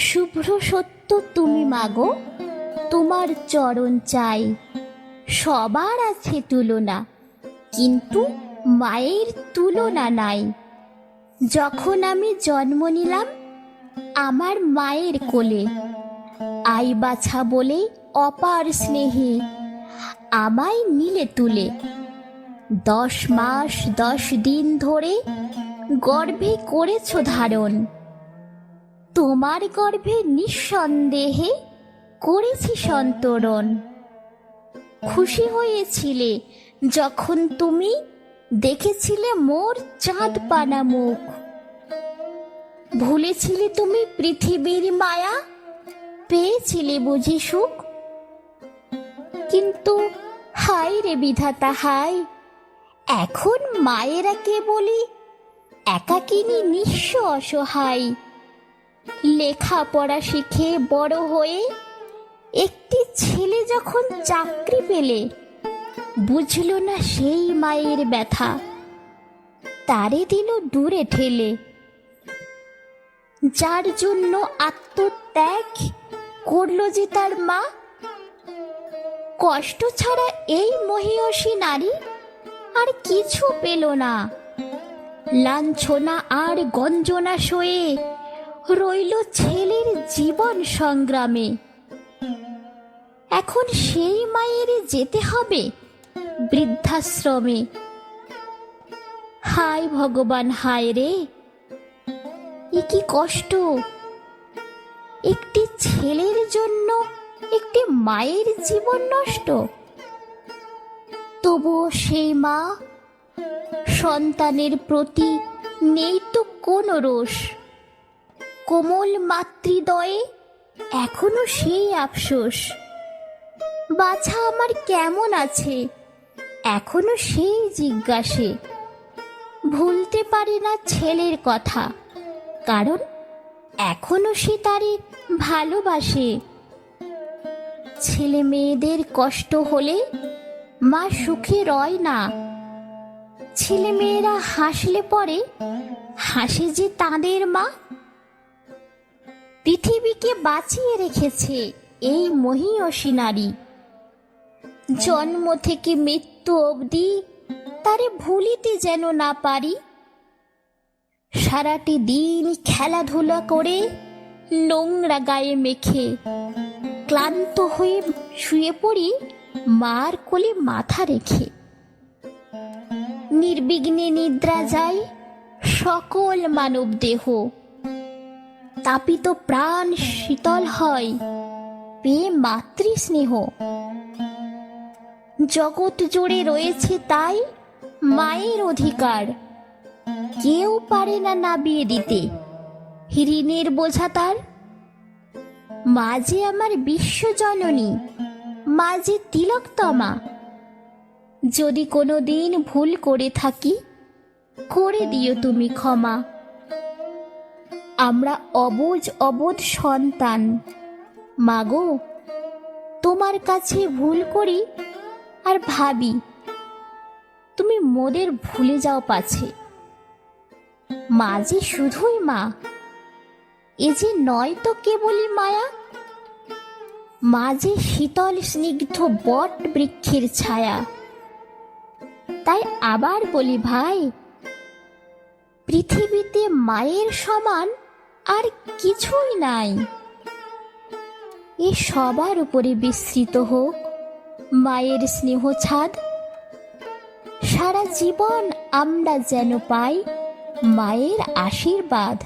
শুভ্র সত্য তুমি মাগো, তোমার চরণ চাই। সবার আছে তুলনা, কিন্তু মায়ের তুলনা নাই। যখন আমি জন্ম নিলাম আমার মায়ের কোলে, আই বাছা বলে অপার স্নেহে আমায় নিলে তুলে। 10 মাস 10 দিন ধরে গর্ভে করেছ ধারণ, তোমার গর্ভে নিঃসন্দেহে করেছি সন্তরণ। খুশি হয়েছিলে যখন তুমি দেখেছিলে মোর চাঁদ পানা মুখ। ভুলেছিলে তুমি পৃথিবীর মায়া, পেয়েছিলে বুঝি সুখ। কিন্তু হায় রে বিধাতা হায়, এখন মায়েরা কে বলি একাকিনী নিঃস্ব অসহায়। লেখাপড়া শিখে বড় হয়ে একটি ছেলে যখন চাকরি পেলে, বুঝল না সেই মায়ের ব্যথা, তারে দিল দূরে ঠেলে। যার জন্য আত্মত্যাগ করল যে তার মা, কষ্ট ছাড়া এই মহিয়সী নারী আর কিছু পেল না। লাঞ্ছনা আর গঞ্জনা সয়ে রইল ছেলের জীবন সংগ্রামে। এখন সেই মায়ের যেতে হবে বৃদ্ধাশ্রমে। হায় ভগবান হায় রে, এ কি কষ্ট! একটি ছেলের জন্য একটি মায়ের জীবন নষ্ট। তবুও সেই মা, সন্তানের প্রতি নেই তো কোনো রোষ। কোমল মাতৃদয়ে এখনো সেই আফসোস। বাছা আমার কেমন আছে এখনো সেই জিজ্ঞাসে। ভুলতে পারে না ছেলের কথা, কারণ এখনো সে তারে ভালোবাসে। ছেলে মেয়েদের কষ্ট হলে মা সুখে রয় না। ছেলে মেয়েরা হাসলে পরে হাসে যে তাদের মা। পৃথিবীকে বাঁচিয়ে রেখেছে এই মহিয়সী নারী। জন্ম থেকে মৃত্যু অবধি তারে ভুলিতে যেন না পারি। সারাটি দিন খেলাধুলা করে নোংরা গায়ে মেখে ক্লান্ত হয়ে শুয়ে পড়ি মার কোলে মাথা রেখে। নির্বিঘ্নে নিদ্রা যায় সকল মানব দেহ, তাপিত প্রাণ শীতল হয় পেয়ে মাতৃ স্নেহ। জগৎ জুড়ে রয়েছে তাই মায়ের অধিকার, কেউ পারে না নাবিয়ে দিতে ঋণের বোঝা তার। মা যে আমার বিশ্বজননী, মা যে তিলকতমা। যদি কোনো দিন ভুল করে থাকি, করে দিও তুমি ক্ষমা। আমরা অবুঝ অবোধ সন্তান, মাগো তোমার কাছে ভুল করি আর ভাবি তুমি মোদের ভুলে যাও পাছে। মা যে শুধুই মা, এ যে নয় তো কেবলই মায়া। মা যে শীতল স্নিগ্ধ বট বৃক্ষের ছায়া। তাই আবার বলি ভাই, পৃথিবীতে মায়ের সমান আর কিছুই নাই। এ সবার উপরে বিস্তৃত হোক মায়ের স্নেহ ছাদ। সারা জীবন আমরা যেন পাই মায়ের আশীর্বাদ।